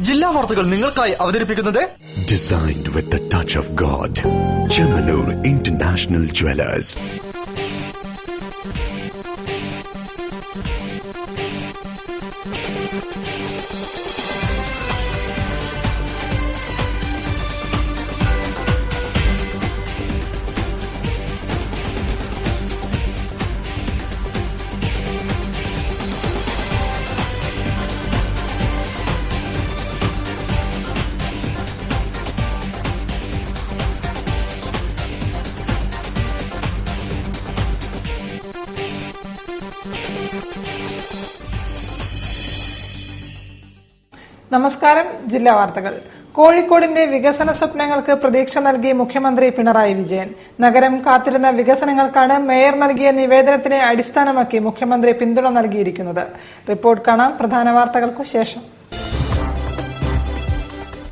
ജില്ലാ വാർത്തകൾ നിങ്ങൾക്കായി അവതരിപ്പിക്കുന്നത് Designed with the touch of God. Chemanur International Jewelers. നമസ്കാരം. ജില്ലാ വാർത്തകൾ. കോഴിക്കോടിന്റെ വികസന സ്വപ്നങ്ങൾക്ക് പ്രതീക്ഷ നൽകി മുഖ്യമന്ത്രി പിണറായി വിജയൻ. നഗരം കാത്തിരുന്ന വികസനങ്ങൾക്കാണ് മേയർ നൽകിയ നിവേദനത്തിനെ അടിസ്ഥാനമാക്കി മുഖ്യമന്ത്രി പിന്തുണ നൽകിയിരിക്കുന്നത്. റിപ്പോർട്ട് കാണാം പ്രധാന വാർത്തകൾക്കു ശേഷം.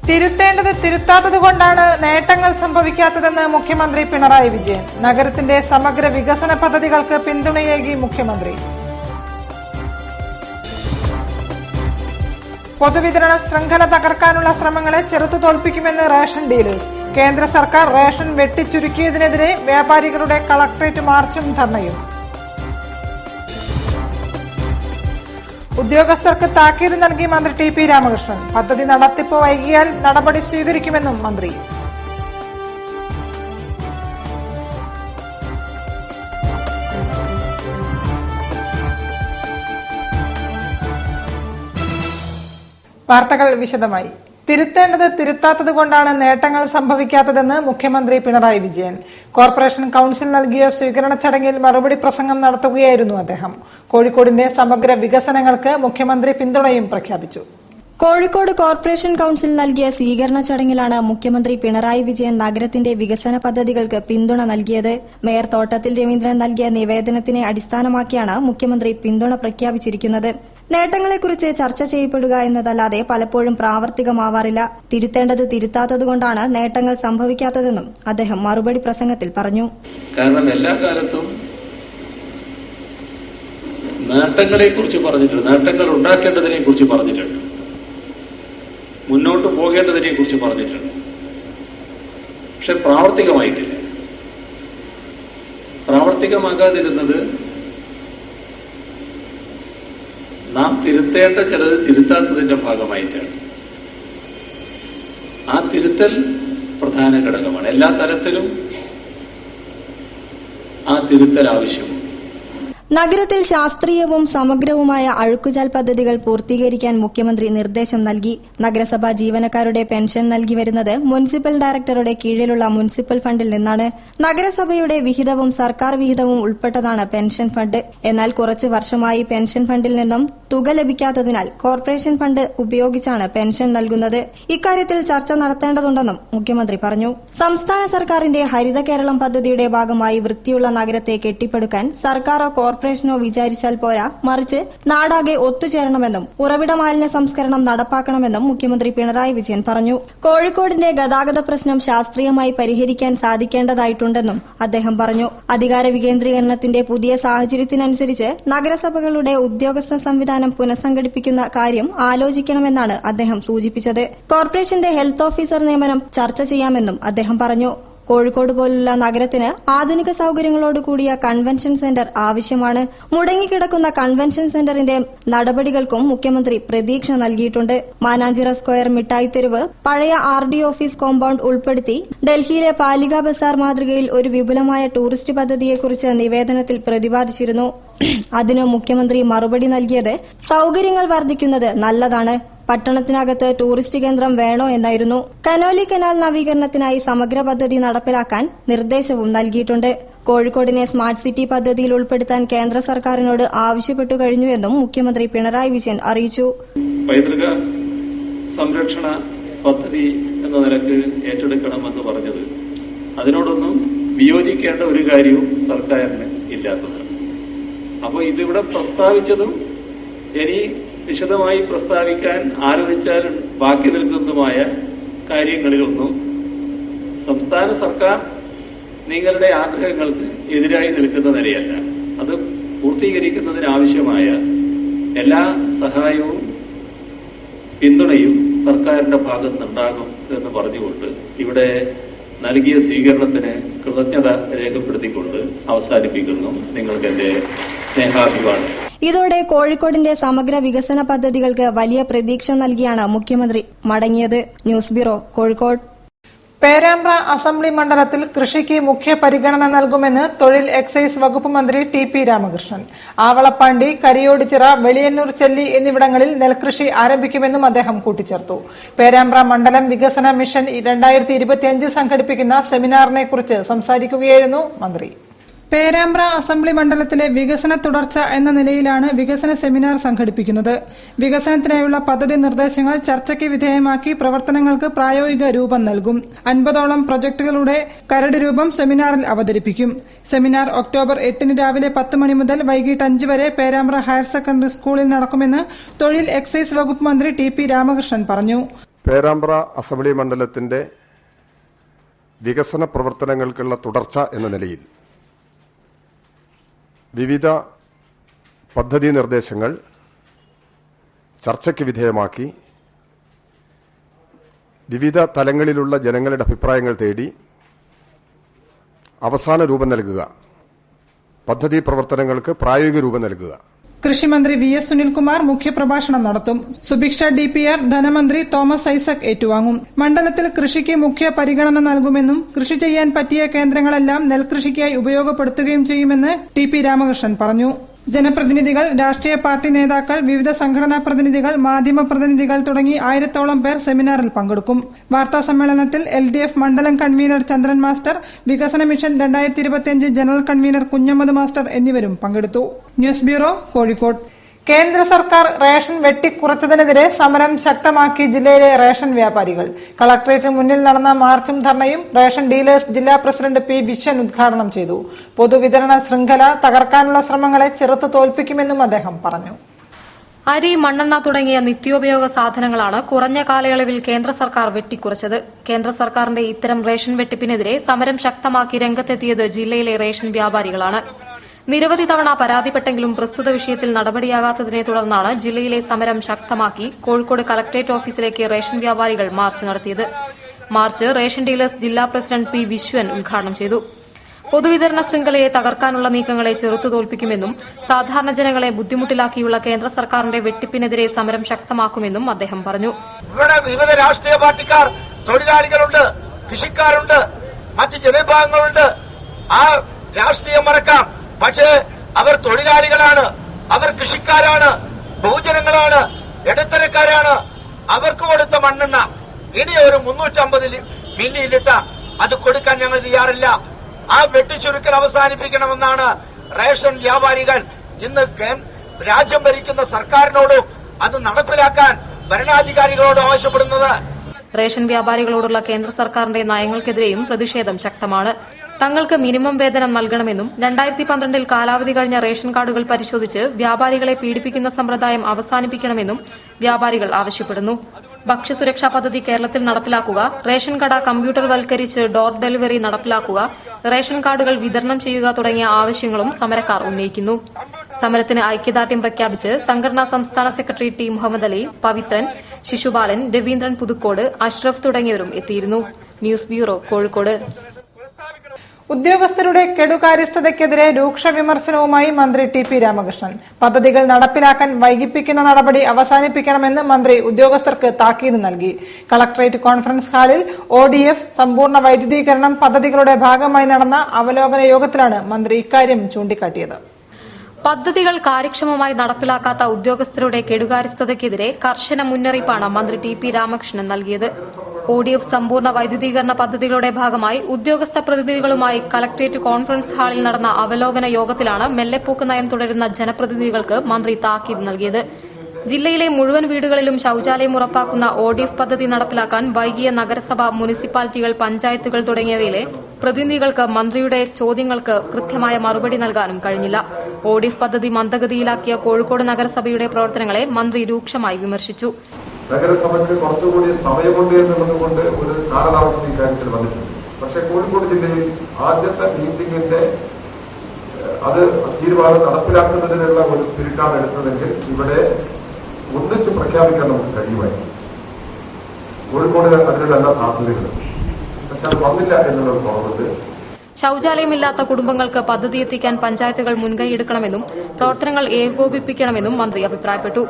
തിരുത്തേണ്ടത് തിരുത്താത്തത് കൊണ്ടാണ് നേട്ടങ്ങൾ സംഭവിക്കാത്തതെന്ന് മുഖ്യമന്ത്രി പിണറായി വിജയൻ. നഗരത്തിന്റെ സമഗ്ര വികസന പദ്ധതികൾക്ക് പിന്തുണയേകി മുഖ്യമന്ത്രി. പൊതുവിതരണ ശൃംഖല തകർക്കാനുള്ള ശ്രമങ്ങളെ ചെറുത്തു തോൽപ്പിക്കുമെന്ന് റേഷൻ ഡീലേഴ്സ്. കേന്ദ്ര സർക്കാർ റേഷൻ വെട്ടിച്ചുരുക്കിയതിനെതിരെ വ്യാപാരികളുടെ കളക്ടറേറ്റ് മാർച്ചും ധർണയും. ഉദ്യോഗസ്ഥർക്ക് താക്കീത് നൽകി മന്ത്രി ടി.പി. രാമകൃഷ്ണൻ. പദ്ധതി നടത്തിപ്പ് വൈകിയാൽ നടപടി സ്വീകരിക്കുമെന്നും മന്ത്രി. വാർത്തകൾ വിശദമായി. തിരുത്തേണ്ടത് തിരുത്താത്തത് കൊണ്ടാണ് നേട്ടങ്ങൾ സംഭവിക്കാത്തതെന്ന് മുഖ്യമന്ത്രി പിണറായി വിജയൻ. കോർപ്പറേഷൻ കൌൺസിൽ നൽകിയ സ്വീകരണ ചടങ്ങിൽ മറുപടി പ്രസംഗം നടത്തുകയായിരുന്നു അദ്ദേഹം. കോഴിക്കോടിന്റെ സമഗ്ര വികസനങ്ങൾക്ക് മുഖ്യമന്ത്രി പിന്തുണയും പ്രഖ്യാപിച്ചു. കോഴിക്കോട് കോർപ്പറേഷൻ കൌൺസിൽ നൽകിയ സ്വീകരണ ചടങ്ങിലാണ് മുഖ്യമന്ത്രി പിണറായി വിജയൻ നഗരത്തിന്റെ വികസന പദ്ധതികൾക്ക് പിന്തുണ നൽകിയത്. മേയർ തോട്ടത്തിൽ രവീന്ദ്രൻ നൽകിയ നിവേദനത്തിനെ അടിസ്ഥാനമാക്കിയാണ് മുഖ്യമന്ത്രി പിന്തുണ പ്രഖ്യാപിച്ചിരിക്കുന്നത്. നേട്ടങ്ങളെക്കുറിച്ച് ചർച്ച ചെയ്യപ്പെടുക എന്നതല്ലാതെ പലപ്പോഴും പ്രാവർത്തികമാവാറില്ല. തിരുത്തേണ്ടത് തിരുത്താത്തതുകൊണ്ടാണ് നേട്ടങ്ങൾ സംഭവിക്കാത്തതെന്നും അദ്ദേഹം മറുപടി പ്രസംഗത്തിൽ പറഞ്ഞു. കാരണം എല്ലാ കാലത്തും നേട്ടങ്ങളെക്കുറിച്ച് പറഞ്ഞിട്ടുണ്ട്, നേട്ടങ്ങൾ ഉണ്ടാക്കേണ്ടതിനെ കുറിച്ച് പറഞ്ഞിട്ടുണ്ട്, മുന്നോട്ട് പോകേണ്ടതിനെ കുറിച്ച് പറഞ്ഞിട്ടുണ്ട്. പക്ഷെ പ്രാവർത്തികമായിട്ടില്ല. പ്രാവർത്തികമാകാതിരുന്നത് നാം തിരുത്തേണ്ട ചിലത് തിരുത്താത്തതിന്റെ ഭാഗമായിട്ടാണ്. ആ തിരുത്തൽ പ്രധാന ഘടകമാണ്. എല്ലാ തരത്തിലും ആ തിരുത്തൽ ആവശ്യമാണ്. നഗരത്തിൽ ശാസ്ത്രീയവും സമഗ്രവുമായ അഴുക്കുചാൽ പദ്ധതികൾ പൂർത്തീകരിക്കാൻ മുഖ്യമന്ത്രി നിർദ്ദേശം നൽകി. നഗരസഭാ ജീവനക്കാരുടെ പെൻഷൻ നൽകി വരുന്നത് മുനിസിപ്പൽ ഡയറക്ടറുടെ കീഴിലുള്ള മുനിസിപ്പൽ ഫണ്ടിൽ നിന്നാണ്. നഗരസഭയുടെ വിഹിതവും സർക്കാർ വിഹിതവും ഉൾപ്പെട്ടതാണ് പെൻഷൻ ഫണ്ട്. എന്നാൽ കുറച്ച് വർഷമായി പെൻഷൻ ഫണ്ടിൽ നിന്നും തുക ലഭിക്കാത്തതിനാൽ കോർപ്പറേഷൻ ഫണ്ട് ഉപയോഗിച്ചാണ് പെൻഷൻ നൽകുന്നത്. ഇക്കാര്യത്തിൽ ചർച്ച നടത്തേണ്ടതുണ്ടെന്നും മുഖ്യമന്ത്രി പറഞ്ഞു. സംസ്ഥാന സർക്കാരിന്റെ ഹരിത കേരളം പദ്ധതിയുടെ ഭാഗമായി വൃത്തിയുള്ള നഗരത്തെ കെട്ടിപ്പടുക്കാൻ സർക്കാരോ കോർപ്പറേഷനോ വിചാരിച്ചാൽ പോരാ, മറിച്ച് നാടാകെ ഒത്തുചേരണമെന്നും ഉറവിട മാലിന്യ സംസ്കരണം നടപ്പാക്കണമെന്നും മുഖ്യമന്ത്രി പിണറായി വിജയൻ പറഞ്ഞു. കോഴിക്കോടിന്റെ ഗതാഗത പ്രശ്നം ശാസ്ത്രീയമായി പരിഹരിക്കാൻ സാധിക്കേണ്ടതായിട്ടുണ്ടെന്നും അദ്ദേഹം പറഞ്ഞു. അധികാര വികേന്ദ്രീകരണത്തിന്റെ പുതിയ സാഹചര്യത്തിനനുസരിച്ച് നഗരസഭകളുടെ ഉദ്യോഗസ്ഥ സംവിധാനം പുനഃസംഘടിപ്പിക്കുന്ന കാര്യം ആലോചിക്കണമെന്നാണ് അദ്ദേഹം സൂചിപ്പിച്ചത്. കോർപ്പറേഷന്റെ ഹെൽത്ത് ഓഫീസർ നിയമനം ചർച്ച ചെയ്യാമെന്നും അദ്ദേഹം പറഞ്ഞു. കോഴിക്കോട് പോലുള്ള നഗരത്തിന് ആധുനിക സൌകര്യങ്ങളോട് കൂടിയ കൺവെൻഷൻ സെന്റർ ആവശ്യമാണ്. മുടങ്ങിക്കിടക്കുന്ന കൺവെൻഷൻ സെന്ററിന്റെ നടപടികൾക്കും മുഖ്യമന്ത്രി പ്രതീക്ഷ നൽകിയിട്ടുണ്ട്. മാനാഞ്ചിറ സ്ക്വയർ മിഠായിത്തെരുവ് പഴയ RD ഓഫീസ് കോമ്പൌണ്ട് ഉൾപ്പെടുത്തി ഡൽഹിയിലെ പാലിക ബസാർ മാതൃകയിൽ ഒരു വിപുലമായ ടൂറിസ്റ്റ് പദ്ധതിയെക്കുറിച്ച് നിവേദനത്തിൽ പ്രതിപാദിച്ചിരുന്നു. അതിന് മുഖ്യമന്ത്രി മറുപടി നൽകിയത് സൌകര്യങ്ങൾ വർദ്ധിക്കുന്നത് നല്ലതാണ്, പട്ടണത്തിനകത്ത് ടൂറിസ്റ്റ് കേന്ദ്രം വേണോ എന്നായിരുന്നു. കനോലി കനാൽ നവീകരണത്തിനായി സമഗ്ര പദ്ധതി നടപ്പിലാക്കാൻ നിർദ്ദേശവും നൽകിയിട്ടുണ്ട്. കോഴിക്കോടിനെ സ്മാർട്ട് സിറ്റി പദ്ധതിയിൽ ഉൾപ്പെടുത്താൻ കേന്ദ്ര സർക്കാരിനോട് ആവശ്യപ്പെട്ടു കഴിഞ്ഞുവെന്നും മുഖ്യമന്ത്രി പിണറായി വിജയൻ അറിയിച്ചു. പൈതൃക സംരക്ഷണ പദ്ധതി എന്ന നിലക്ക് ഏറ്റെടുക്കണമെന്ന് പറഞ്ഞത് അതിനോടൊന്നും വിയോജിക്കേണ്ട ഒരു കാര്യവും സർക്കാരിന് ഇല്ലാത്തതാണ്. അപ്പോൾ ഇതിവിടെ പ്രസ്താവിച്ചതും ഇനി വിശദമായി പ്രസ്താവിക്കാൻ ആലോചിച്ചാൽ ബാക്കി നിൽക്കുന്നതുമായ കാര്യങ്ങളിലൊന്നും സംസ്ഥാന സർക്കാർ നിങ്ങളുടെ ആഗ്രഹങ്ങൾക്ക് എതിരായി നിൽക്കുന്ന നിലയല്ല. അത് പൂർത്തീകരിക്കുന്നതിനാവശ്യമായ എല്ലാ സഹായവും പിന്തുണയും സർക്കാരിന്റെ ഭാഗത്തുനിന്നുണ്ടാകും എന്ന് പറഞ്ഞുകൊണ്ട് ഇവിടെ നൽകിയ സ്വീകരണത്തിന് കൃതജ്ഞത രേഖപ്പെടുത്തിക്കൊണ്ട് അവസാനിപ്പിക്കുന്നു. നിങ്ങൾക്ക് എന്റെ സ്നേഹാഭിവാദം. ഇതോടെ കോഴിക്കോടിന്റെ സമഗ്ര വികസന പദ്ധതികൾക്ക് വലിയ പ്രതീക്ഷ നൽകിയാണ് മുഖ്യമന്ത്രി മടങ്ങിയത്. News bureau, Kozhikode. Perambra assembly മണ്ഡലത്തിൽ കൃഷിക്ക് മുഖ്യ പരിഗണന നൽകുമെന്ന് തൊഴിൽ എക്സൈസ് വകുപ്പ് മന്ത്രി ടി.പി. രാമകൃഷ്ണൻ. ആവളപ്പാണ്ടി, കരിയോടിച്ചിറ, വെളിയന്നൂർ ചെല്ലി എന്നിവിടങ്ങളിൽ നെൽകൃഷി ആരംഭിക്കുമെന്നും അദ്ദേഹം കൂട്ടിച്ചേർത്തു. പേരാമ്പ്ര മണ്ഡലം വികസന മിഷൻ 2025 സംഘടിപ്പിക്കുന്ന സെമിനാറിനെ കുറിച്ച് സംസാരിക്കുകയായിരുന്നു മന്ത്രി. പേരാമ്പ്ര അസംബ്ലി മണ്ഡലത്തിലെ വികസന തുടർച്ച എന്ന നിലയിലാണ് വികസന സെമിനാർ സംഘടിപ്പിക്കുന്നത്. വികസനത്തിനായുള്ള പദ്ധതി നിർദ്ദേശങ്ങൾ ചർച്ചയ്ക്ക് വിധേയമാക്കി പ്രവർത്തനങ്ങൾക്ക് പ്രായോഗിക രൂപം നൽകും. 50ഓളം പ്രൊജക്ടുകളുടെ കരട് രൂപം സെമിനാറിൽ അവതരിപ്പിക്കും. സെമിനാർ ഒക്ടോബർ 8 രാവിലെ 10 മണി മുതൽ വൈകിട്ട് 5 വരെ പേരാമ്പ്ര ഹയർ സെക്കൻഡറി സ്കൂളിൽ നടക്കുമെന്ന് തൊഴിൽ എക്സൈസ് വകുപ്പ് മന്ത്രി ടി.പി. രാമകൃഷ്ണൻ പറഞ്ഞു. പേരാമ്പ്ര അസംബ്ലി മണ്ഡലത്തിന്റെ വികസന പ്രവർത്തനങ്ങൾക്കുള്ള തുടർച്ച എന്ന നിലയിൽ വിവിധ പദ്ധതി നിർദ്ദേശങ്ങൾ ചർച്ചയ്ക്ക് വിധേയമാക്കി വിവിധ തലങ്ങളിലുള്ള ജനങ്ങളുടെ അഭിപ്രായങ്ങൾ തേടി അവസാന രൂപം നൽകുക, പദ്ധതി പ്രവർത്തനങ്ങൾക്ക് പ്രായോഗിക രൂപം നൽകുക. കൃഷിമന്ത്രി വി.എസ്. സുനിൽകുമാർ മുഖ്യപ്രഭാഷണം നടത്തും. സുഭിക്ഷ ഡി.പി.ആർ ധനമന്ത്രി തോമസ് ഐസക് ഏറ്റുവാങ്ങും. മണ്ഡലത്തിൽ കൃഷിക്ക് മുഖ്യ പരിഗണന നൽകുമെന്നും കൃഷി ചെയ്യാൻ പറ്റിയ കേന്ദ്രങ്ങളെല്ലാം നെൽകൃഷിക്കായി ഉപയോഗപ്പെടുത്തുകയും ചെയ്യുമെന്ന് ടി.പി. രാമകൃഷ്ണൻ പറഞ്ഞു. ജനപ്രതിനിധികൾ, രാഷ്ട്രീയ പാർട്ടി നേതാക്കൾ, വിവിധ സംഘടനാ പ്രതിനിധികൾ, മാധ്യമ പ്രതിനിധികൾ തുടങ്ങി 1000ഓളം പേർ സെമിനാറിൽ പങ്കെടുക്കും. വാർത്താ സമ്മേളനത്തിൽ LDF മണ്ഡലം കൺവീനർ ചന്ദ്രൻ മാസ്റ്റർ, വികസന mission 2025 general convener Kunhammad master എന്നിവരും പങ്കെടുത്തു. News bureau, Kozhikode. കേന്ദ്ര സർക്കാർ റേഷൻ വെട്ടിക്കുറച്ചതിനെതിരെ സമരം ശക്തമാക്കി ജില്ലയിലെ റേഷൻ വ്യാപാരികൾ. കളക്ടറേറ്റിന് മുന്നിൽ നടന്ന മാർച്ചും ധർണയും റേഷൻ ഡീലേഴ്സ് ജില്ലാ പ്രസിഡന്റ് പി. വിശ്വൻ ഉദ്ഘാടനം ചെയ്തു. പൊതുവിതരണ ശൃംഖല തകർക്കാനുള്ള ശ്രമങ്ങളെ ചെറുത്തു തോൽപ്പിക്കുമെന്നും അദ്ദേഹം പറഞ്ഞു. അരി, മണ്ണെണ്ണ തുടങ്ങിയ നിത്യോപയോഗ സാധനങ്ങളാണ് കുറഞ്ഞ കാലയളവിൽ കേന്ദ്ര സർക്കാർ വെട്ടിക്കുറച്ചത്. കേന്ദ്ര സർക്കാരിന്റെ ഇത്തരം റേഷൻ വെട്ടിപ്പിനെതിരെ സമരം ശക്തമാക്കി രംഗത്തെത്തിയത് ജില്ലയിലെ റേഷൻ വ്യാപാരികളാണ്. നിരവധി തവണ പരാതിപ്പെട്ടെങ്കിലും പ്രസ്തുത വിഷയത്തിൽ നടപടിയാകാത്തതിനെ തുടർന്നാണ് ജില്ലയിലെ സമരം ശക്തമാക്കി കോഴിക്കോട് കളക്ടറേറ്റ് ഓഫീസിലേക്ക് റേഷൻ വ്യാപാരികൾ മാർച്ച് നടത്തിയത്. മാർച്ച് റേഷൻ ഡീലേഴ്സ് ജില്ലാ പ്രസിഡന്റ് പി. വിശ്വൻ ഉദ്ഘാടനം ചെയ്തു. പൊതുവിതരണ ശൃംഖലയെ തകർക്കാനുള്ള നീക്കങ്ങളെ ചെറുത്തു തോൽപ്പിക്കുമെന്നും സാധാരണ ജനങ്ങളെ ബുദ്ധിമുട്ടിലാക്കിയുള്ള കേന്ദ്ര സർക്കാരിന്റെ വെട്ടിപ്പിനെതിരെ സമരം ശക്തമാക്കുമെന്നും അദ്ദേഹം പറഞ്ഞു. ഇവിടെ വിവിധ രാഷ്ട്രീയ പാർട്ടിക്കാർ, തൊഴിലാളികളുണ്ട്, കൃഷിക്കാരുണ്ട്, മറ്റ് ജനവിഭാഗങ്ങളുണ്ട്. ആ രാഷ്ട്രീയം മറക്കാം. പക്ഷേ അവർ തൊഴിലാളികളാണ്, അവർ കൃഷിക്കാരാണ്, ബഹുജനങ്ങളാണ്, ഇടത്തരക്കാരാണ്. അവർക്ക് കൊടുത്ത മണ്ണെണ്ണ ഇനി ഒരു 350 മില്ലി ലിറ്റർ അത് കൊടുക്കാൻ ഞങ്ങൾ തയ്യാറില്ല. ആ വെട്ടിച്ചുരുക്കൽ അവസാനിപ്പിക്കണമെന്നാണ് റേഷൻ വ്യാപാരികൾ ഇന്ന് രാജ്യം ഭരിക്കുന്ന സർക്കാരിനോടും അത് നടപ്പിലാക്കാൻ ഭരണാധികാരികളോടും ആവശ്യപ്പെടുന്നത്. റേഷൻ വ്യാപാരികളോടുള്ള കേന്ദ്ര സർക്കാരിന്റെ നയങ്ങൾക്കെതിരെയും പ്രതിഷേധം ശക്തമാണ്. തങ്ങൾക്ക് മിനിമം വേതനം നൽകണമെന്നും 2012 കാലാവധി കഴിഞ്ഞ റേഷൻ കാർഡുകൾ പരിശോധിച്ച് വ്യാപാരികളെ പീഡിപ്പിക്കുന്ന സമ്പ്രദായം അവസാനിപ്പിക്കണമെന്നും വ്യാപാരികൾ ആവശ്യപ്പെടുന്നു. ഭക്ഷ്യസുരക്ഷാ പദ്ധതി കേരളത്തിൽ നടപ്പിലാക്കുക, റേഷൻ കട കമ്പ്യൂട്ടർവൽക്കരിച്ച് ഡോർ ഡെലിവറി നടപ്പിലാക്കുക, റേഷൻ കാർഡുകൾ വിതരണം ചെയ്യുക തുടങ്ങിയ ആവശ്യങ്ങളും സമരക്കാർ ഉന്നയിക്കുന്നു. സമരത്തിന് ഐക്യദാർഢ്യം പ്രഖ്യാപിച്ച് സംഘടനാ സംസ്ഥാന സെക്രട്ടറി ടി. മുഹമ്മദ് അലി, പവിത്രൻ, ശിശുപാലൻ, രവീന്ദ്രൻ പുതുക്കോട്, അഷ്റഫ് തുടങ്ങിയവരും എത്തിയിരുന്നു. News bureau, Kozhikode. ഉദ്യോഗസ്ഥരുടെ കെടുകാര്യസ്ഥതയ്ക്കെതിരെ രൂക്ഷ വിമർശനവുമായി മന്ത്രി ടി.പി. രാമകൃഷ്ണൻ. പദ്ധതികൾ നടപ്പിലാക്കാൻ വൈകിപ്പിക്കുന്ന നടപടി അവസാനിപ്പിക്കണമെന്ന് മന്ത്രി ഉദ്യോഗസ്ഥർക്ക് താക്കീത് നൽകി. കളക്ടറേറ്റ് കോൺഫറൻസ് ഹാളിൽ ODF സമ്പൂർണ്ണ വൈദ്യുതീകരണം പദ്ധതികളുടെ ഭാഗമായി നടന്ന അവലോകന യോഗത്തിലാണ് മന്ത്രി ഇക്കാര്യം ചൂണ്ടിക്കാട്ടിയത്. പദ്ധതികൾ കാര്യക്ഷമമായി നടപ്പിലാക്കാത്ത ഉദ്യോഗസ്ഥരുടെ കെടുകാര്യസ്ഥതയ്ക്കെതിരെ കർശന മുന്നറിയിപ്പാണ് മന്ത്രി ടി.പി. രാമകൃഷ്ണൻ നൽകിയത്. ODF സമ്പൂർണ്ണ വൈദ്യുതീകരണ പദ്ധതികളുടെ ഭാഗമായി ഉദ്യോഗസ്ഥ പ്രതിനിധികളുമായി കളക്ടറേറ്റ് കോൺഫറൻസ് ഹാളിൽ നടന്ന അവലോകന യോഗത്തിലാണ് മെല്ലെപ്പോക്ക് നയം തുടരുന്ന ജനപ്രതിനിധികൾക്ക് മന്ത്രി താക്കീത് നൽകിയത്. ജില്ലയിലെ മുഴുവൻ വീടുകളിലും ശൌചാലയം ഉറപ്പാക്കുന്ന ODF പദ്ധതി നടപ്പിലാക്കാൻ വൈകിയ നഗരസഭ, മുനിസിപ്പാലിറ്റികൾ, പഞ്ചായത്തുകൾ തുടങ്ങിയവയിലെ പ്രതിനിധികൾക്ക് മന്ത്രിയുടെ ചോദ്യങ്ങൾക്ക് കൃത്യമായ മറുപടി നൽകാനും കഴിഞ്ഞില്ല. ODF പദ്ധതി മന്ദഗതിയിലാക്കിയ കോഴിക്കോട് നഗരസഭയുടെ പ്രവർത്തനങ്ങളെ മന്ത്രി രൂക്ഷമായി വിമർശിച്ചു. നഗരസഭയ്ക്ക് കുറച്ചുകൂടി സമയമുണ്ട് എന്നുള്ളതുകൊണ്ട് ഒരു കാലതാമസം ഇക്കാര്യത്തിൽ വന്നിട്ടുണ്ട്. പക്ഷേ കോഴിക്കോട് ജില്ലയിൽ ആദ്യത്തെ മീറ്റിംഗിന്റെ അത് തീരുമാനം നടപ്പിലാക്കുന്നതിനുള്ള ഒരു സ്പിരിറ്റാണ് എടുത്തതെങ്കിൽ ഇവിടെ ഒന്നിച്ച് പ്രഖ്യാപിക്കാൻ നമുക്ക് കഴിയുമായിരുന്നു. കോഴിക്കോട് അതിനുള്ള എല്ലാ സാധ്യതകളും, പക്ഷെ അത് വന്നില്ല എന്നുള്ളത് തോന്നുന്നത്. ശൌചാലയമില്ലാത്ത കുടുംബങ്ങൾക്ക് പദ്ധതി എത്തിക്കാൻ പഞ്ചായത്തുകൾ മുൻകൈയെടുക്കണമെന്നും പ്രവർത്തനങ്ങൾ ഏകോപിപ്പിക്കണമെന്നും മന്ത്രി അഭിപ്രായപ്പെട്ടു.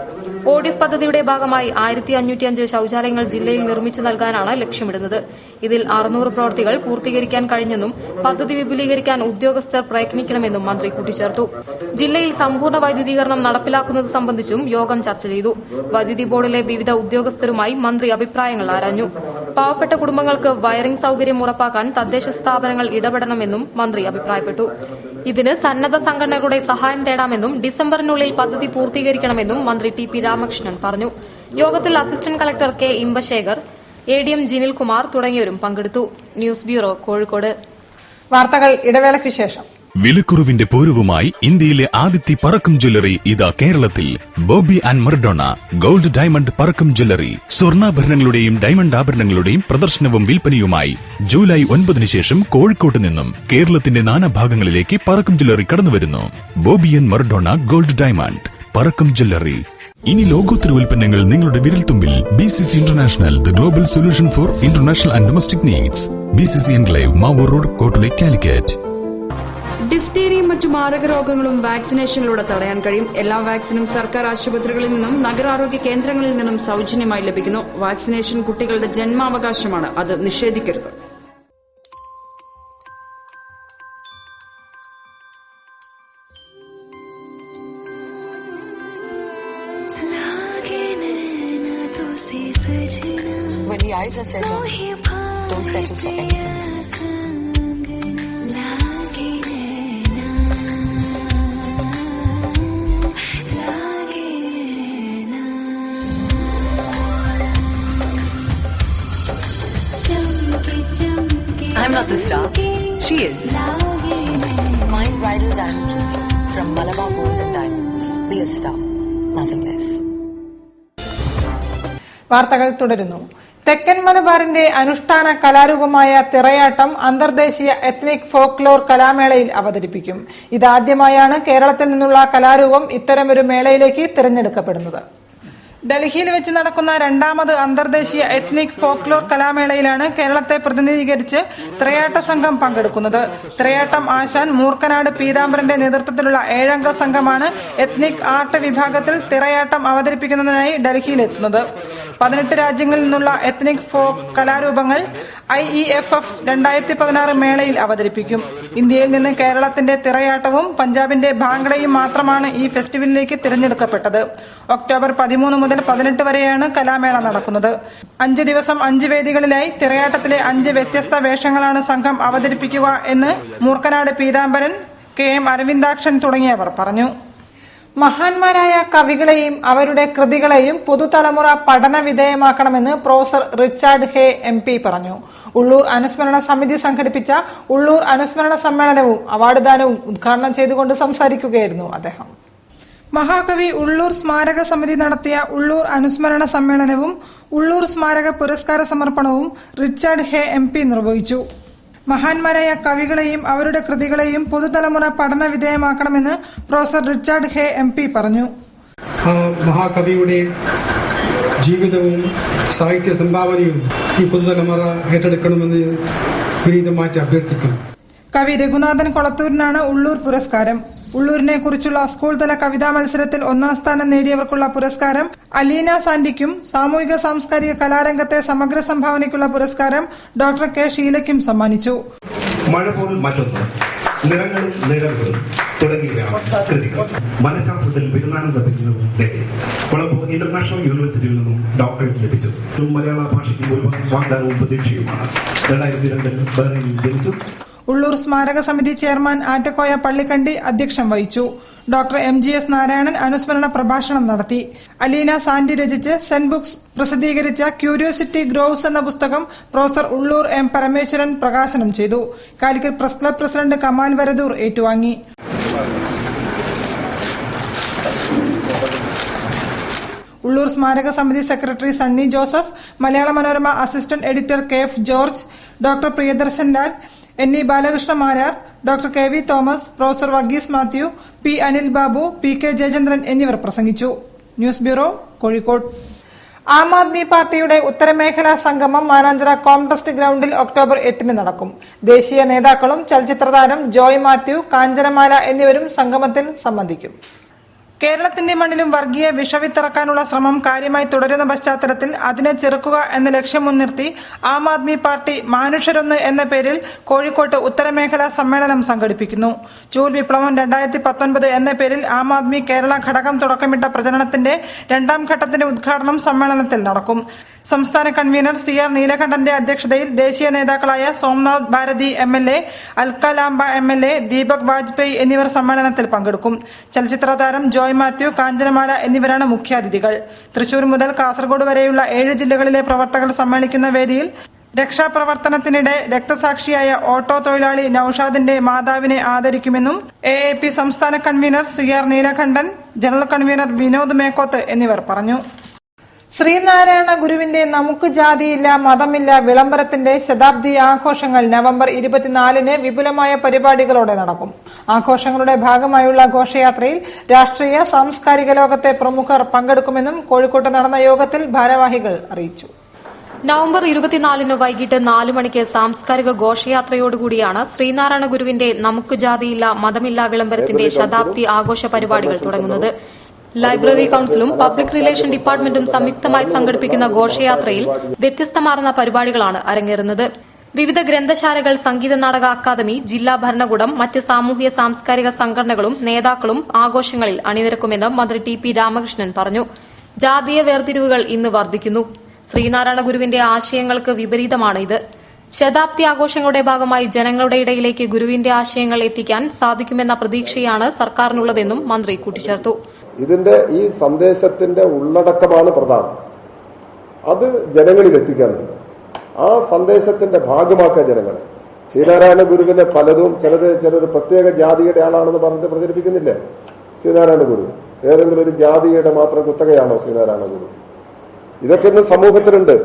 ODF പദ്ധതിയുടെ ഭാഗമായി 1505 ശൌചാലയങ്ങൾ ജില്ലയിൽ നിർമ്മിച്ചു നൽകാനാണ് ലക്ഷ്യമിടുന്നത്. ഇതിൽ 600 പ്രവൃത്തികൾ പൂർത്തീകരിക്കാൻ കഴിഞ്ഞെന്നും പദ്ധതി വിപുലീകരിക്കാൻ ഉദ്യോഗസ്ഥർ പ്രയത്നിക്കണമെന്നും മന്ത്രി കൂട്ടിച്ചേർത്തു. ജില്ലയിൽ സമ്പൂർണ്ണ വൈദ്യുതീകരണം നടപ്പിലാക്കുന്നത് സംബന്ധിച്ചും യോഗം ചർച്ച ചെയ്തു. വൈദ്യുതി ബോർഡിലെ വിവിധ ഉദ്യോഗസ്ഥരുമായി മന്ത്രി അഭിപ്രായങ്ങൾ ആരാഞ്ഞു. പാവപ്പെട്ട കുടുംബങ്ങൾക്ക് വയറിംഗ് സൌകര്യം ഉറപ്പാക്കാൻ തദ്ദേശ സ്ഥാപനങ്ങൾ ഇടപെടണമെന്നും മന്ത്രി അഭിപ്രായപ്പെട്ടു. ഇതിന് സന്നദ്ധ സംഘടനകളുടെ സഹായം തേടാമെന്നും ഡിസംബറിനുള്ളിൽ പദ്ധതി പൂർത്തീകരിക്കണമെന്നും മന്ത്രി TP രാമകൃഷ്ണൻ പറഞ്ഞു. യോഗത്തിൽ assistant collector K Inbasekar, ADM ജിനിൽകുമാർ തുടങ്ങിയവരും പങ്കെടുത്തു. News bureau, Kozhikode. വാർത്തകൾ ഇടവേളയ്ക്ക് ശേഷം. വിലക്കുറവിന്റെ പൂരവുമായി ഇന്ത്യയിലെ ആദ്യത്തെ പറക്കം ജ്വല്ലറി ഇതാ കേരളത്തിൽ. Bobby and Maradona gold diamond Parakkam jewellery. സ്വർണ്ണാഭരണങ്ങളുടെയും ഡയമണ്ട് ആഭരണങ്ങളുടെയും പ്രദർശനവും വിൽപ്പനയുമായി ജൂലൈ 9 ശേഷം കോഴിക്കോട്ട് നിന്നും കേരളത്തിന്റെ നാനാഭാഗങ്ങളിലേക്ക് പറക്കം ജ്വല്ലറി കടന്നുവരുന്നു. Bobby and Maradona gold diamond Parakkam jewellery. ഇനി ലോകോത്തര ഉൽപ്പന്നങ്ങൾ നിങ്ങളുടെ വിരൽത്തുമ്പിൽ. BCC international, the global solution for international and domestic needs. BCC enclave, Mavoor road, Kottooli, Calicut. ഡിഫ്തീരിയയും മറ്റു മാരക രോഗങ്ങളും വാക്സിനേഷനിലൂടെ തടയാൻ കഴിയും. എല്ലാ വാക്സിനും സർക്കാർ ആശുപത്രികളിൽ നിന്നും നഗരാരോഗ്യ കേന്ദ്രങ്ങളിൽ നിന്നും സൌജന്യമായി ലഭിക്കുന്നു. വാക്സിനേഷൻ കുട്ടികളുടെ ജന്മാവകാശമാണ്, അത് നിഷേധിക്കരുത്. When the eyes are set on you, don't settle for anything else. I'm not the star. She is. Mind Bridal Diamond Jewelry from Malabar Gold and Diamonds. Be a star, nothing less. വാർത്തകൾ തുടരുന്നു. തെക്കൻ മലബാറിന്റെ അനുഷ്ഠാന കലാരൂപമായ തിറയാട്ടം അന്തർദേശീയ ethnic folklore കലാമേളയിൽ അവതരിപ്പിക്കും. ഇതാദ്യമായാണ് കേരളത്തിൽ നിന്നുള്ള കലാരൂപം ഇത്തരമൊരു മേളയിലേക്ക് തിരഞ്ഞെടുക്കപ്പെടുന്നത്. ഡൽഹിയിൽ വെച്ച് നടക്കുന്ന 2ാമത് അന്തർദേശീയ എത്നിക് ഫോക്ലോർ കലാമേളയിലാണ് കേരളത്തെ പ്രതിനിധീകരിച്ച് തിറയാട്ട സംഘം പങ്കെടുക്കുന്നത്. തിറയാട്ടം ആശാൻ മൂർക്കനാട് പീതാംബരന്റെ നേതൃത്വത്തിലുള്ള 7-അംഗ സംഘമാണ് എത്നിക് ആർട്ട് വിഭാഗത്തിൽ തിറയാട്ടം അവതരിപ്പിക്കുന്നതിനായി ഡൽഹിയിലെത്തുന്നത്. 18 രാജ്യങ്ങളിൽ നിന്നുള്ള എത്നിക് ഫോക്ക് കലാരൂപങ്ങൾ IEFF 2016 മേളയിൽ അവതരിപ്പിക്കും. ഇന്ത്യയിൽ നിന്ന് കേരളത്തിന്റെ തിറയാട്ടവും പഞ്ചാബിന്റെ ഭാംഗഡയും മാത്രമാണ് ഈ ഫെസ്റ്റിവലിലേക്ക് തിരഞ്ഞെടുക്കപ്പെട്ടത്. ഒക്ടോബർ 13 മുതൽ 18 വരെയാണ് കലാമേള നടക്കുന്നത്. 5 ദിവസം 5 വേദികളിലായി തിറയാട്ടത്തിലെ 5 വ്യത്യസ്ത വേഷങ്ങളാണ് സംഘം അവതരിപ്പിക്കുക എന്ന് മൂർക്കനാട് പീതാംബരൻ, KM അരവിന്ദാക്ഷൻ തുടങ്ങിയവർ പറഞ്ഞു. മഹാന്മാരായ കവികളെയും അവരുടെ കൃതികളെയും പുതുതലമുറ പഠന വിധേയമാക്കണമെന്ന് പ്രൊഫസർ റിച്ചാർഡ് ഹേ MP പറഞ്ഞു. ഉള്ളൂർ അനുസ്മരണ സമിതി സംഘടിപ്പിച്ച ഉള്ളൂർ അനുസ്മരണ സമ്മേളനവും അവാർഡ് ദാനവും ഉദ്ഘാടനം ചെയ്തുകൊണ്ട് സംസാരിക്കുകയായിരുന്നു അദ്ദേഹം. മഹാകവി ഉള്ളൂർ സ്മാരക സമിതി നടത്തിയ ഉള്ളൂർ അനുസ്മരണ സമ്മേളനവും ഉള്ളൂർ സ്മാരക പുരസ്കാര സമർപ്പണവും റിച്ചാർഡ് ഹേ MP നിർവഹിച്ചു. മഹാന്മാരായ കവികളെയും അവരുടെ കൃതികളെയും പുതുതലമുറ പഠന വിധേയമാക്കണമെന്ന് പ്രൊഫസർ റിച്ചാർഡ് ഹേ MP പറഞ്ഞു. മഹാകവിയുടെ ജീവിതവും സാഹിത്യ സംഭാവനയും ഈ പുതുതലമുറ ഏറ്റെടുക്കണമെന്ന് വിനീതമായിട്ട് അഭ്യർത്ഥിക്കുന്നു. കവി രഘുനാഥൻ കൊളത്തൂരിനാണ് ഉള്ളൂർ പുരസ്കാരം. ഉള്ളൂരിനെ കുറിച്ചുള്ള സ്കൂൾ തല കവിതാ മത്സരത്തിൽ 1ാം സ്ഥാനം നേടിയവർക്കുള്ള പുരസ്കാരം അലീന സാന്റിക്കും സാമൂഹിക സാംസ്കാരിക കലാരംഗത്തെ സമഗ്ര സംഭാവനയ്ക്കുള്ള പുരസ്കാരം ഡോക്ടർ K ഷീലയ്ക്കും സമ്മാനിച്ചു. മഴ പോലും മറ്റൊന്ന്, നിറങ്ങളും നിഴലുകളും തുടങ്ങിയ കൃതികൾ മനഃശാസ്ത്രത്തിൽ ബിരുദാനം ലഭിക്കുന്നതും നേടി. കൊളംബോ ഇന്റർനാഷണൽ യൂണിവേഴ്സിറ്റിയിൽ നിന്നും ഡോക്ടറേറ്റ് ലഭിച്ചത്. മലയാള ഭാഷയ്ക്ക് ഒരു വാഗ്ദാനവും പ്രതീക്ഷയുമാണ്. 2002 ബഹ്റൈനിൽ ജനിച്ചു. ഉള്ളൂർ സ്മാരക സമിതി ചെയർമാൻ ആറ്റക്കോയ പള്ളിക്കണ്ടി അധ്യക്ഷം വഹിച്ചു. ഡോക്ടർ MGS നാരായണൻ അനുസ്മരണ പ്രഭാഷണം നടത്തി. അലീന സാന്റി രചിച്ച് സെന്റ് ബുക്സ് പ്രസിദ്ധീകരിച്ച ക്യൂരിയോസിറ്റി ഗ്രോവ്സ് എന്ന പുസ്തകം പ്രൊഫസർ ഉള്ളൂർ M പരമേശ്വരൻ പ്രകാശനം ചെയ്തു. Calicut press club president Kamal Varadoor ഏറ്റുവാങ്ങി. ഉള്ളൂർ സ്മാരക സമിതി secretary Sunny Joseph, Malayala Manorama assistant editor KF George, doctor Priyadarshan Lal, NE Balakrishna Marar, doctor KV Thomas, professor Varghese Mathew, P Anil Babu, PK Jayachandran എന്നിവർ പ്രസംഗിച്ചു. News bureau, Kozhikode. ആം ആദ്മി പാർട്ടിയുടെ ഉത്തരമേഖലാ സംഗമം മാനാഞ്ചിറ കോംട്രസ്റ്റ് ഗ്രൌണ്ടിൽ ഒക്ടോബർ 8 നടക്കും. ദേശീയ നേതാക്കളും ചലച്ചിത്ര താരം ജോയ് മാത്യു, കാഞ്ചനമാല എന്നിവരും സംഗമത്തിൽ സംബന്ധിക്കും. കേരളത്തിന്റെ മണ്ണിലും വർഗീയ വിഷവിത്തിറക്കാനുള്ള ശ്രമം കാര്യമായി തുടരുന്ന പശ്ചാത്തലത്തിൽ അതിനെ ചെറുക്കുക എന്ന ലക്ഷ്യം മുൻനിർത്തി ആം ആദ്മി പാർട്ടി മാനുഷരൊന്ന് എന്ന പേരിൽ കോഴിക്കോട്ട് ഉത്തരമേഖലാ സമ്മേളനം സംഘടിപ്പിക്കുന്നു. ചൂൽ വിപ്ലവം 2019 എന്ന പേരിൽ ആം ആദ്മി കേരള ഘടകം തുടക്കമിട്ട പ്രചരണത്തിന്റെ 2ാം ഘട്ടത്തിന്റെ ഉദ്ഘാടനം സമ്മേളനത്തിൽ നടക്കും. സംസ്ഥാന കൺവീനർ CR നീലകണ്ഠന്റെ അധ്യക്ഷതയിൽ ദേശീയ നേതാക്കളായ സോംനാഥ് ഭാരതി MLA, അൽക്ക ലാംബ MLA, ദീപക് വാജ്പേയി എന്നിവർ സമ്മേളനത്തിൽ പങ്കെടുക്കും. ചലച്ചിത്ര താരം ജോയ് മാത്യു, കാഞ്ചനമാല എന്നിവരാണ് മുഖ്യാതിഥികൾ. തൃശൂർ മുതൽ കാസർഗോഡ് വരെയുള്ള 7 ജില്ലകളിലെ പ്രവർത്തകർ സമ്മേളിക്കുന്ന വേദിയിൽ രക്ഷാപ്രവർത്തനത്തിനിടെ രക്തസാക്ഷിയായ ഓട്ടോ തൊഴിലാളി നൌഷാദിന്റെ മാതാവിനെ ആദരിക്കുമെന്നും AAP സംസ്ഥാന convener CR Neelakandan, general convener Vinod Mekkoth എന്നിവർ പറഞ്ഞു. ശ്രീനാരായണ ഗുരുവിന്റെ നമുക്ക് ജാതിയില്ല മതമില്ല വിളംബരത്തിന്റെ ശതാബ്ദി ആഘോഷങ്ങൾ നവംബർ 24 വിപുലമായ പരിപാടികളോടെ നടക്കും. ആഘോഷങ്ങളുടെ ഭാഗമായുള്ള ഘോഷയാത്രയിൽ രാഷ്ട്രീയ സാംസ്കാരിക ലോകത്തെ പ്രമുഖർ പങ്കെടുക്കുമെന്നും കോഴിക്കോട്ട് നടന്ന യോഗത്തിൽ ഭാരവാഹികൾ അറിയിച്ചു. നവംബർ 24 വൈകിട്ട് 4 മണിക്ക് സാംസ്കാരിക ഘോഷയാത്രയോടുകൂടിയാണ് ശ്രീനാരായണ ഗുരുവിന്റെ നമുക്ക് ജാതിയില്ല മതമില്ല വിളംബരത്തിന്റെ ശതാബ്ദി ആഘോഷ പരിപാടികൾ തുടങ്ങുന്നത്. ലൈബ്രറി കൌൺസിലും പബ്ലിക് റിലേഷൻ ഡിപ്പാർട്ട്മെന്റും സംയുക്തമായി സംഘടിപ്പിക്കുന്ന ഘോഷയാത്രയിൽ വ്യത്യസ്തമാർന്ന പരിപാടികളാണ് അരങ്ങേറുന്നത്. വിവിധ ഗ്രന്ഥശാലകൾ, സംഗീത നാടക അക്കാദമി, ജില്ലാ ഭരണകൂടം, മറ്റ് സാമൂഹ്യ സാംസ്കാരിക സംഘടനകളും നേതാക്കളും ആഘോഷങ്ങളിൽ അണിനിരക്കുമെന്ന് മന്ത്രി TP രാമകൃഷ്ണൻ പറഞ്ഞു. ജാതീയ വേർതിരിവുകൾ ഇന്ന് വർദ്ധിക്കുന്നു. ശ്രീനാരായണ ഗുരുവിന്റെ ആശയങ്ങൾക്ക് വിപരീതമാണ് ഇത്. ശതാബ്ദി ആഘോഷങ്ങളുടെ ഭാഗമായി ജനങ്ങളുടെ ഇടയിലേക്ക് ഗുരുവിന്റെ ആശയങ്ങൾ എത്തിക്കാൻ സാധിക്കുമെന്ന പ്രതീക്ഷയാണ് സർക്കാരിനുള്ളതെന്നും മന്ത്രി കൂട്ടിച്ചേർത്തു. ഇതിന്റെ ഈ സന്ദേശത്തിന്റെ ഉള്ളടക്കമാണ് പ്രധാനം. അത് ജനങ്ങളിൽ എത്തിക്കാനുണ്ട്. ആ സന്ദേശത്തിന്റെ ഭാഗമാക്കുക ജനങ്ങളെ. ശ്രീനാരായണ ഗുരുവിനെ പലതും ചിലർ പ്രത്യേക ജാതിയുടെ ആളാണെന്ന് പറഞ്ഞിട്ട് പ്രചരിപ്പിക്കുന്നില്ലേ? ശ്രീനാരായണ ഗുരു ഏതെങ്കിലും ഒരു ജാതിയുടെ മാത്രം കുത്തകയാണോ ശ്രീനാരായണ ഗുരു? ഇതൊക്കെ ഇന്ന് സമൂഹത്തിലുണ്ട്.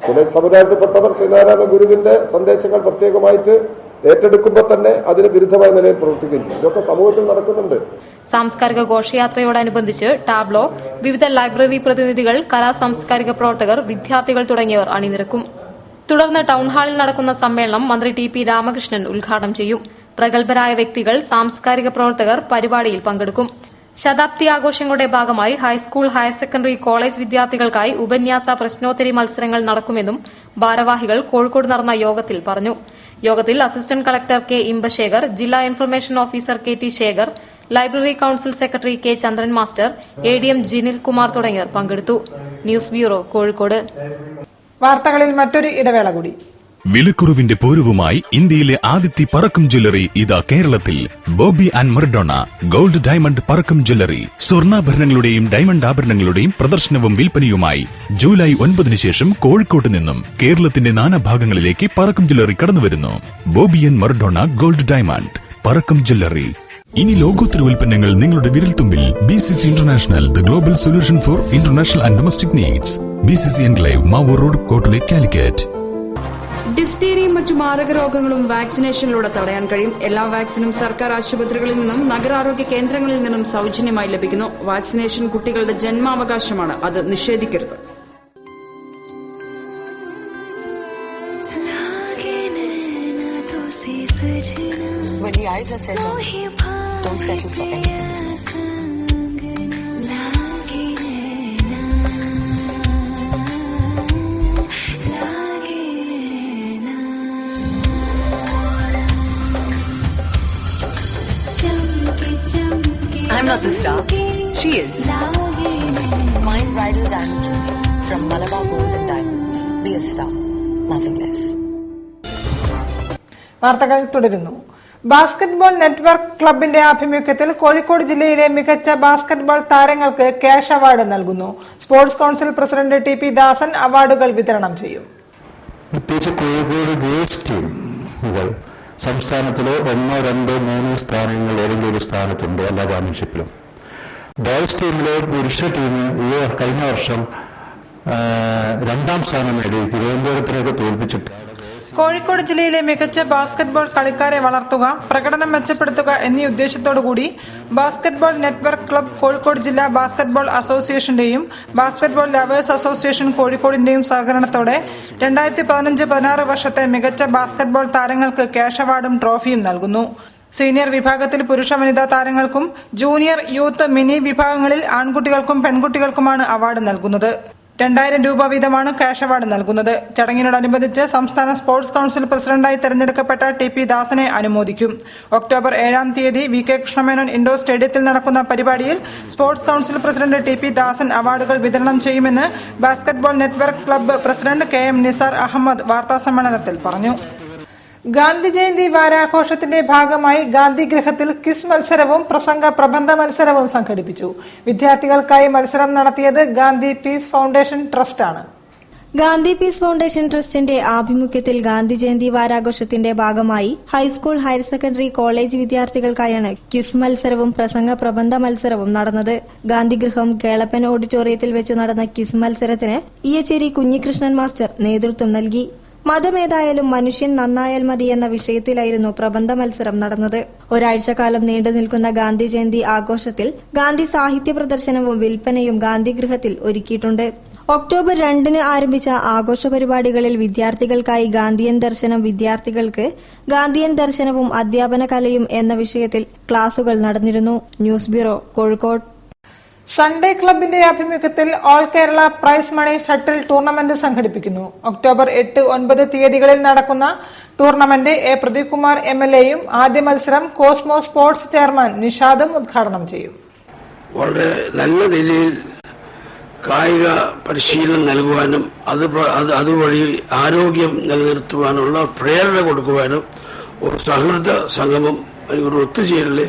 ചില സമുദായത്തിൽപ്പെട്ടവർ ശ്രീനാരായണ ഗുരുവിന്റെ സന്ദേശങ്ങൾ പ്രത്യേകമായിട്ട് ഏറ്റെടുക്കുമ്പോൾ തന്നെ അതിന് വിരുദ്ധമായ നിലയിൽ പ്രവർത്തിക്കുകയും ചെയ്യും. ഇതൊക്കെ സമൂഹത്തിൽ നടക്കുന്നുണ്ട്. സാംസ്കാരിക ഘോഷയാത്രയോടനുബന്ധിച്ച് ടാബ്ലോ, വിവിധ ലൈബ്രറി പ്രതിനിധികൾ, കലാ സാംസ്കാരിക പ്രവർത്തകർ, വിദ്യാർത്ഥികൾ തുടങ്ങിയവർ അണിനിരക്കും. തുടർന്ന് ടൌൺഹാളിൽ നടക്കുന്ന സമ്മേളനം മന്ത്രി TP രാമകൃഷ്ണൻ ഉദ്ഘാടനം ചെയ്യും. പ്രഗത്ഭരായ വ്യക്തികൾ, സാംസ്കാരിക പ്രവർത്തകർ പരിപാടിയിൽ പങ്കെടുക്കും. ശതാബ്ദി ആഘോഷങ്ങളുടെ ഭാഗമായി ഹൈസ്കൂൾ, ഹയർ സെക്കൻഡറി, കോളേജ് വിദ്യാർത്ഥികൾക്കായി ഉപന്യാസ, പ്രശ്നോത്തരി മത്സരങ്ങൾ നടക്കുമെന്നും ഭാരവാഹികൾ കോഴിക്കോട് നടന്ന യോഗത്തിൽ പറഞ്ഞു. യോഗത്തിൽ അസിസ്റ്റന്റ് കളക്ടർ K ഇമ്പശേഖർ, ജില്ലാ information officer KT Shekhar, library council secretary K ചന്ദ്രൻ മാസ്റ്റർ, ADM ജിനിൽ കുമാർ തുടങ്ങിയവർ പങ്കെടുത്തു. News bureau, Kozhikode. വാർത്തകളിൽ മറ്റൊരു ഇടവേള കൂടി. വിലക്കുറവിന്റെ പൂരവുമായി ഇന്ത്യയിലെ ആദ്യത്തെ പറക്കം ജ്വല്ലറി ഇതാ കേരളത്തിൽ. Bobby and Maradona gold diamond Parakkam jewellery. സ്വർണ്ണാഭരണങ്ങളുടെയും ഡയമണ്ട് ആഭരണങ്ങളുടെയും പ്രദർശനവും വിൽപ്പനയുമായി ജൂലൈ 9 ശേഷം കോഴിക്കോട്ട് നിന്നും കേരളത്തിന്റെ നാനാഭാഗങ്ങളിലേക്ക് പറക്കം ജ്വല്ലറി കടന്നുവരുന്നു. Bobby and Maradona gold diamond Parakkam jewellery. ഇനി ലോകോത്തര ഉൽപ്പന്നങ്ങൾ നിങ്ങളുടെ വിരൽത്തുമ്പിൽ. BCC international, the global solution for international and domestic needs. BCC enclave, Mavoor road, കോട്ടലേ, കാലിക്കറ്റ്. ഡിഫ്തീരിയയും മറ്റു മാരക രോഗങ്ങളും വാക്സിനേഷനിലൂടെ തടയാൻ കഴിയും. എല്ലാ വാക്സിനും സർക്കാർ ആശുപത്രികളിൽ നിന്നും നഗരാരോഗ്യ കേന്ദ്രങ്ങളിൽ നിന്നും സൌജന്യമായി ലഭിക്കുന്നു. വാക്സിനേഷൻ കുട്ടികളുടെ ജന്മാവകാശമാണ്. അത് നിഷേധിക്കരുത്. When the eyes are set on you, don't settle for anything else. I'm not the star. She is. Mind Bridal Diamond Jewelry from Malabar Gold and Diamonds. Be a star, nothing less. വാർത്തകൾ തുടരുന്നു. Basketball network ക്ലബിന്റെ ആഭിമുഖ്യത്തിൽ കോഴിക്കോട് ജില്ലയിലെ മികച്ച basketball താരങ്ങൾക്ക് cash award നൽകുന്നു. Sports council president TP ദാസൻ അവാർഡുകൾ വിതരണം ചെയ്യും. പ്രത്യേകിച്ച് കോഴിക്കോട് ഗേൾസ് ടീമുകൾ സംസ്ഥാനത്തിലെ 1, 2, 3 സ്ഥാനങ്ങൾ ഏതെങ്കിലും ഒരു സ്ഥാനത്തുണ്ട് എല്ലാ ചാമ്പ്യൻഷിപ്പിലും. ബോയ്സ് ടീമിലെ പുരുഷ ടീം കഴിഞ്ഞ വർഷം 2ാം സ്ഥാനം നേടി തിരുവനന്തപുരത്തിനൊക്കെ തോൽപ്പിച്ചിട്ട് കോഴിക്കോട് ജില്ലയിലെ മികച്ച ബാസ്കറ്റ്ബോൾ കളിക്കാരെ വളർത്തുക, പ്രകടനം മെച്ചപ്പെടുത്തുക എന്നീ ഉദ്ദേശത്തോടുകൂടി ബാസ്കറ്റ്ബോൾ നെറ്റ്വർക്ക് ക്ലബ് കോഴിക്കോട് ജില്ലാ ബാസ്കറ്റ്ബോൾ അസോസിയേഷന്റെയും ബാസ്കറ്റ്ബോൾ ലവേഴ്സ് അസോസിയേഷൻ കോഴിക്കോടിന്റെയും സഹകരണത്തോടെ 2015-16 വർഷത്തെ മികച്ച ബാസ്കറ്റ്ബോൾ താരങ്ങൾക്ക് ക്യാഷ് അവാർഡും ട്രോഫിയും നൽകുന്നു. സീനിയർ വിഭാഗത്തിൽ പുരുഷ വനിതാ താരങ്ങൾക്കും ജൂനിയർ യൂത്ത് മിനി വിഭാഗങ്ങളിൽ ആൺകുട്ടികൾക്കും പെൺകുട്ടികൾക്കുമാണ് അവാർഡ് നൽകുന്നത്. 2000 രൂപ വീതമാണ് ക്യാഷ് അവാർഡ് നൽകുന്നത്. ചടങ്ങിനോടനുബന്ധിച്ച് സംസ്ഥാന സ്പോർട്സ് കൌൺസിൽ പ്രസിഡന്റായി തെരഞ്ഞെടുക്കപ്പെട്ട ടി പി ദാസനെ അനുമോദിക്കും. ഒക്ടോബർ 7-ാം തീയതി വി കെ കൃഷ്ണമേനോൻ ഇൻഡോർ സ്റ്റേഡിയത്തിൽ നടക്കുന്ന പരിപാടിയിൽ sports council president T P Dasan അവാർഡുകൾ വിതരണം ചെയ്യുമെന്ന് basketball network club president K M Nisar Ahammed വാർത്താസമ്മേളനത്തിൽ പറഞ്ഞു. ഗാന്ധി ജയന്തി വാരാഘോഷത്തിന്റെ ഭാഗമായി ഗാന്ധി ഗൃഹത്തിൽ ക്വിസ് മത്സരവും പ്രസംഗ പ്രബന്ധ മത്സരവും സംഘടിപ്പിച്ചു. വിദ്യാർത്ഥികൾക്കായി മത്സരം നടത്തിയത് ഗാന്ധി പീസ് ഫൌണ്ടേഷൻ ട്രസ്റ്റാണ്. ഗാന്ധി പീസ് ഫൌണ്ടേഷൻ ട്രസ്റ്റിന്റെ ആഭിമുഖ്യത്തിൽ ഗാന്ധി ജയന്തി വാരാഘോഷത്തിന്റെ ഭാഗമായി ഹൈസ്കൂൾ, ഹയർ സെക്കൻഡറി, കോളേജ് വിദ്യാർത്ഥികൾക്കായാണ് ക്വിസ് മത്സരവും പ്രസംഗ പ്രബന്ധ മത്സരവും നടന്നത്. ഗാന്ധിഗൃഹം കേളപ്പൻ ഓഡിറ്റോറിയത്തിൽ വെച്ച് നടന്ന ക്വിസ് മത്സരത്തിന് ഇയച്ചേരി കുഞ്ഞികൃഷ്ണൻ മാസ്റ്റർ നേതൃത്വം നൽകി. മതമേതായാലും മനുഷ്യൻ നന്നായാൽ മതി എന്ന വിഷയത്തിലായിരുന്നു പ്രബന്ധ മത്സരം നടന്നത്. ഒരാഴ്ചക്കാലം നീണ്ടു നിൽക്കുന്ന ഗാന്ധി ജയന്തി ആഘോഷത്തിൽ ഗാന്ധി സാഹിത്യ പ്രദർശനവും വിൽപ്പനയും ഗാന്ധിഗൃഹത്തിൽ ഒരുക്കിയിട്ടുണ്ട്. ഒക്ടോബർ 2-ന് ആരംഭിച്ച ആഘോഷ പരിപാടികളിൽ വിദ്യാർത്ഥികൾക്കായി ഗാന്ധിയൻ ദർശനം, വിദ്യാർത്ഥികൾക്ക് ഗാന്ധിയൻ ദർശനവും അധ്യാപന കലയും എന്ന വിഷയത്തിൽ ക്ലാസുകൾ നടന്നിരുന്നു. News bureau, Kozhikode. സൺഡേ ക്ലബിന്റെ ആഭിമുഖ്യത്തിൽ all Kerala prize money shuttle tournament സംഘടിപ്പിക്കുന്നു. ഒക്ടോബർ 8-9 തീയതികളിൽ നടക്കുന്ന ടൂർണമെന്റ് എ പ്രദീപ് കുമാർ MLAയും ആദ്യ മത്സരം കോസ്മോ സ്പോർട്സ് ചെയർമാൻ നിഷാദും ഉദ്ഘാടനം ചെയ്യും. വളരെ നല്ല നിലയിൽ കായിക പരിശീലനം നൽകുവാനും അതുവഴി ആരോഗ്യം നിലനിർത്തുവാനുള്ള പ്രേരണ കൊടുക്കുവാനും ഒരു സൗഹൃദ സംഗമം, ഒരു ഒത്തുചേരല്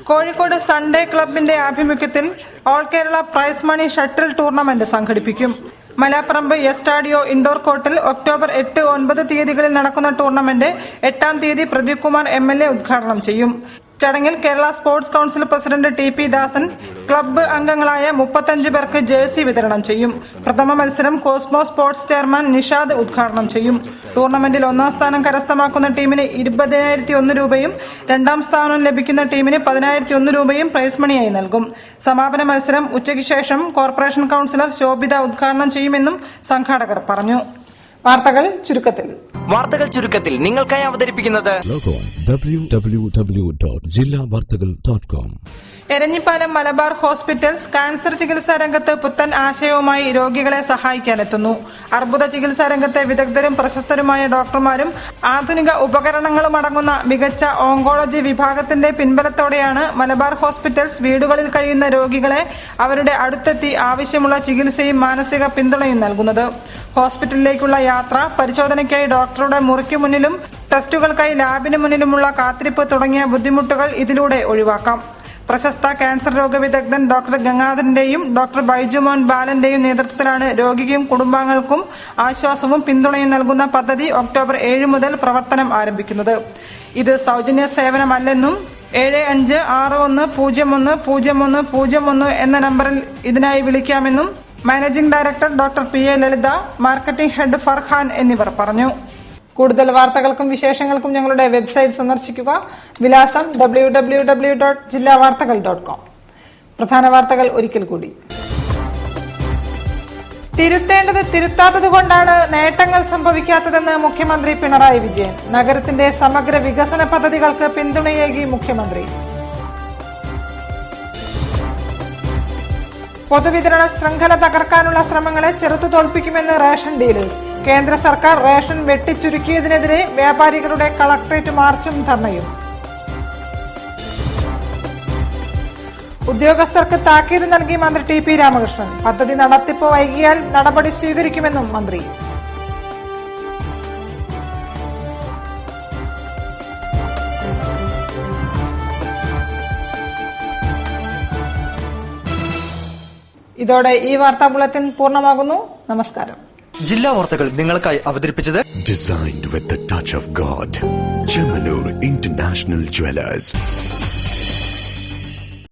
കോഴിക്കോട് സൺഡേ ക്ലബിന്റെ ആഭിമുഖ്യത്തിൽ all Kerala prize money shuttle tournament സംഘടിപ്പിക്കും. മലാപ്പറമ്പ് എസ്റ്റാഡിയോ ഇൻഡോർ കോർട്ടിൽ ഒക്ടോബർ 8-9 തീയതികളിൽ നടക്കുന്ന ടൂർണമെന്റ് 8-ാം തീയതി പ്രദീപ് കുമാർ MLA ഉദ്ഘാടനം ചെയ്യും. ചടങ്ങിൽ Kerala sports council president T P Dasan club അംഗങ്ങളായ 35 പേർക്ക് ജേഴ്സി വിതരണം ചെയ്യും. പ്രഥമ മത്സരം കോസ്മോ സ്പോർട്സ് ചെയർമാൻ നിഷാദ് ഉദ്ഘാടനം ചെയ്യും. ടൂർണമെന്റിൽ 1-ാം സ്ഥാനം കരസ്ഥമാക്കുന്ന ടീമിന് 20,001 രൂപയും 2-ാം സ്ഥാനം ലഭിക്കുന്ന ടീമിന് 10,001 രൂപയും പ്രൈസ് മണിയായി നൽകും. സമാപന മത്സരം ഉച്ചയ്ക്ക് ശേഷം കോർപ്പറേഷൻ കൌൺസിലർ ശോഭിത ഉദ്ഘാടനം ചെയ്യുമെന്നും സംഘാടകർ പറഞ്ഞു. വാർത്തകൾ ചുരുക്കത്തിൽ നിങ്ങൾക്കായി അവതരിപ്പിക്കുന്നത് www.jillavartagal.com. Eranhipalam Malabar hospitals cancer ചികിത്സാ രംഗത്ത് പുത്തൻ ആശയവുമായി രോഗികളെ സഹായിക്കാനെത്തുന്നു. അർബുദ ചികിത്സാ രംഗത്തെ വിദഗ്ധരും പ്രശസ്തരുമായ ഡോക്ടർമാരും ആധുനിക ഉപകരണങ്ങളും അടങ്ങുന്ന മികച്ച ഓങ്കോളജി വിഭാഗത്തിന്റെ പിൻബലത്തോടെയാണ് മലബാർ ഹോസ്പിറ്റൽസ് വീടുകളിൽ കഴിയുന്ന രോഗികളെ അവരുടെ അടുത്തെത്തി ആവശ്യമുള്ള ചികിത്സയും മാനസിക പിന്തുണയും നൽകുന്നത്. ഹോസ്പിറ്റലിലേക്കുള്ള യാത്ര, പരിശോധനയ്ക്കായി ഡോക്ടറുടെ മുറിക്ക് മുന്നിലും ടെസ്റ്റുകൾക്കായി ലാബിന് മുന്നിലുമുള്ള കാത്തിരിപ്പ് തുടങ്ങിയ ബുദ്ധിമുട്ടുകൾ ഇതിലൂടെ ഒഴിവാക്കാം. പ്രശസ്ത ക്യാൻസർ രോഗവിദഗ്ധൻ ഡോക്ടർ ഗംഗാധരന്റെയും ഡോക്ടർ ബൈജുമോൻ ബാലന്റെയും നേതൃത്വത്തിലാണ് രോഗിക്കും കുടുംബാംഗങ്ങൾക്കും ആശ്വാസവും പിന്തുണയും നൽകുന്ന പദ്ധതി ഒക്ടോബർ 7 മുതൽ പ്രവർത്തനം ആരംഭിക്കുന്നത്. ഇത് സൗജന്യ സേവനമല്ലെന്നും 7561010101 എന്ന നമ്പറിൽ ഇതിനായി വിളിക്കാമെന്നും മാനേജിംഗ് ഡയറക്ടർ ഡോക്ടർ PA ലളിത, മാർക്കറ്റിംഗ് ഹെഡ് ഫർഹാൻ എന്നിവർ പറഞ്ഞു. കൂടുതൽ വാർത്തകൾക്കും വിശേഷങ്ങൾക്കും ഞങ്ങളുടെ വെബ്സൈറ്റ് സന്ദർശിക്കുക. വിലാസം www.jillavartagal.com. പ്രധാന വാർത്തകൾ ഒരിക്കൽ കൂടി. തിരുത്തേണ്ടത് തിരുത്താത്തതുകൊണ്ടാണ് നേട്ടങ്ങൾ സംഭവിക്കാത്തതെന്ന് മുഖ്യമന്ത്രി പിണറായി വിജയൻ. നഗരത്തിന്റെ സമഗ്ര വികസന പദ്ധതികൾക്ക് പിന്തുണയേകി മുഖ്യമന്ത്രി. പൊതുവിതരണ ശൃംഖല തകർക്കാനുള്ള ശ്രമങ്ങളെ ചെറുത്തു തോൽപ്പിക്കുമെന്ന് റേഷൻ ഡീലേഴ്സ്. കേന്ദ്ര സർക്കാർ റേഷൻ വെട്ടിച്ചുരുക്കിയതിനെതിരെ വ്യാപാരികളുടെ കളക്ടറേറ്റ് മാർച്ചും ധർണയും. ഉദ്യോഗസ്ഥർക്ക് താക്കീത് നൽകി മന്ത്രി TP രാമകൃഷ്ണൻ. പദ്ധതി നടത്തിപ്പ് വൈകിയാൽ നടപടി സ്വീകരിക്കുമെന്നും മന്ത്രി. ഇതോടെ ഈ വാർത്താ ബുള്ളറ്റിൻ പൂർണ്ണമാകുന്നു. നമസ്കാരം. ജില്ലാ വാർത്തകൾ നിങ്ങൾക്കായി അവതരിപ്പിച്ചത് Designed with the touch of God. Chemanur International Jewelers.